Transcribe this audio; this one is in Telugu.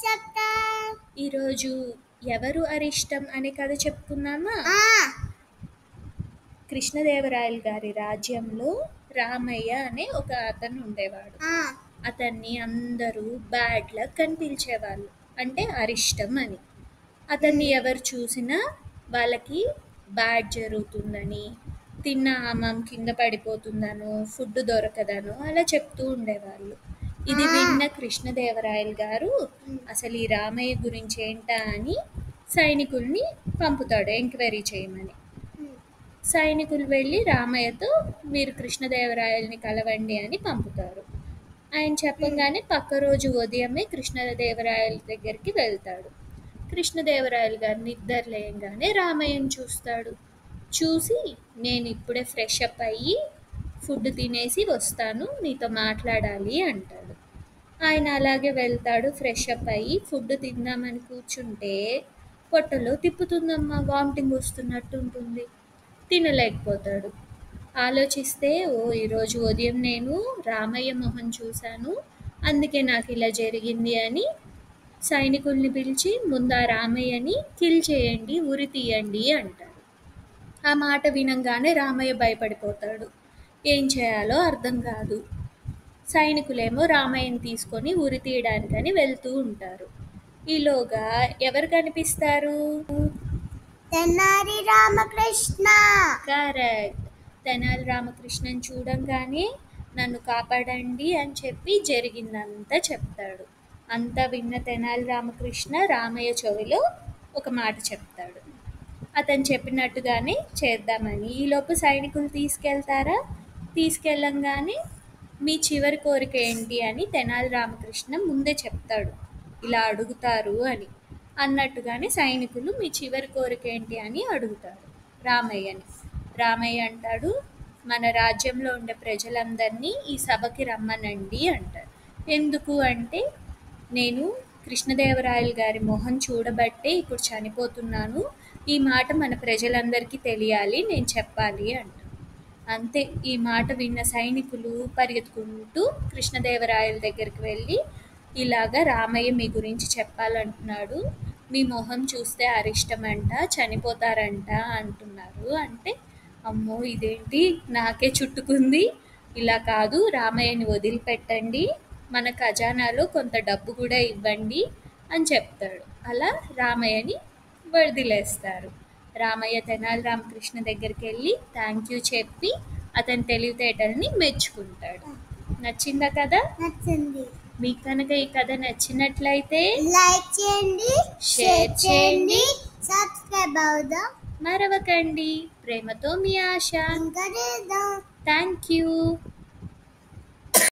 చెప్తా. ఈరోజు ఎవరు అరిష్టం అనే కథ చెప్పుకుందామా? కృష్ణదేవరాయలు గారి రాజ్యంలో రామయ్య అనే ఒక అతను ఉండేవాడు. అతన్ని అందరూ బ్యాడ్ లక్ అని పిలిచేవాళ్ళు, అంటే అరిష్టం అని. అతన్ని ఎవరు చూసినా వాళ్ళకి బ్యాడ్ జరుగుతుందని, తిన్న ఆమం కింద పడిపోతుందనో, ఫుడ్ దొరకదనో అలా చెప్తూ ఉండేవాళ్ళు. ఇది విన్న కృష్ణదేవరాయలు గారు అసలు ఈ రామయ్య గురించి ఏంటా అని సైనికుల్ని పంపుతాడు ఎంక్వైరీ చేయమని. సైనికులు వెళ్ళి రామయ్యతో మీరు కృష్ణదేవరాయల్ని కలవండి అని పంపుతారు. ఆయన చెప్పగానే పక్క రోజు ఉదయమే కృష్ణదేవరాయల దగ్గరికి వెళ్తాడు. కృష్ణదేవరాయలు గారు నిద్ర లేయంగానే రామయ్యని చూస్తాడు. చూసి నేను ఇప్పుడే ఫ్రెష్ అప్ అయ్యి ఫుడ్ తినేసి వస్తాను, నీతో మాట్లాడాలి అంటాడు. ఆయన అలాగే వెళ్తాడు. ఫ్రెష్ అప్ అయ్యి ఫుడ్ తిందామని కూర్చుంటే పొట్టలో తిప్పుతుందమ్మా, వామిటింగ్ వస్తున్నట్టు ఉంటుంది. తినలేకపోతాడు. ఆలోచిస్తే ఈరోజు ఉదయం నేను రామయ్య మొహం చూశాను, అందుకే నాకు ఇలా జరిగింది అని సైనికుల్ని పిలిచి ముందు ఆ రామయ్యని కిల్ చేయండి, ఉరి తీయండి అంటాడు. ఆ మాట వినంగానే రామయ్య భయపడిపోతాడు. ఏం చేయాలో అర్థం కాదు. సైనికులేమో రామయ్యని తీసుకొని ఉరి తీయడానికని వెళ్తూ ఉంటారు. ఈలోగా ఎవరు కనిపిస్తారు? తెనాలి రామకృష్ణ. కరెక్ట్. తెనాలి రామకృష్ణని చూడంగానే నన్ను కాపాడండి అని చెప్పి జరిగిందంతా చెప్తాడు. అంతా విన్న తెనాలి రామకృష్ణ రామయ్య చెవిలో ఒక మాట చెప్తాడు. అతను చెప్పినట్టుగానే చేద్దామని. ఈలోపు సైనికులు తీసుకెళ్తారా? తీసుకెళ్ళంగానే మీ చివరి కోరిక ఏంటి అని తెనాలి రామకృష్ణ ముందే చెప్తాడు. ఇలా అడుగుతారు అని. అన్నట్టుగానే సైనికులు మీ చివరి కోరిక ఏంటి అని అడుగుతారు రామయ్యని. రామయ్య అంటాడు, మన రాజ్యంలో ఉండే ప్రజలందరినీ ఈ సభకి రమ్మనండి అంటారు. ఎందుకు అంటే నేను కృష్ణదేవరాయలు గారి మొహం చూడబట్టే ఇప్పుడు చనిపోతున్నాను, ఈ మాట మన ప్రజలందరికీ తెలియాలి, నేను చెప్పాలి అంటారు. అంతే. ఈ మాట విన్న సైనికులు పరిగెత్తుకుంటూ కృష్ణదేవరాయల దగ్గరికి వెళ్ళి ఇలాగా రామయ్య మీ గురించి చెప్పాలంటున్నాడు, మీ మొహం చూస్తే అరిష్టమంట, చనిపోతారంట అంటున్నారు. అంటే అమ్మో ఇదేంటి నాకే చుట్టుకుంది, ఇలా కాదు, రామయ్యని వదిలిపెట్టండి, మన ఖజానాలో కొంత డబ్బు కూడా ఇవ్వండి అని చెప్తాడు. అలా రామయ్యని వదిలేస్తారు. రామయ్య తెనాలి రామకృష్ణ దగ్గరికి వెళ్ళి థ్యాంక్ యూ చెప్పి అతని తెలివితేటల్ని మెచ్చుకుంటాడు. నచ్చిందా కదా? నచ్చింది. మీకు కనుక ఈ కథ నచ్చినట్లయితే లైక్ చేయండి, షేర్ చేయండి, సబ్స్క్రైబ్ అవుదాం మరవకండి. ప్రేమతో మీ ఆశ. ఇంకా చేద్దాం. Thank you.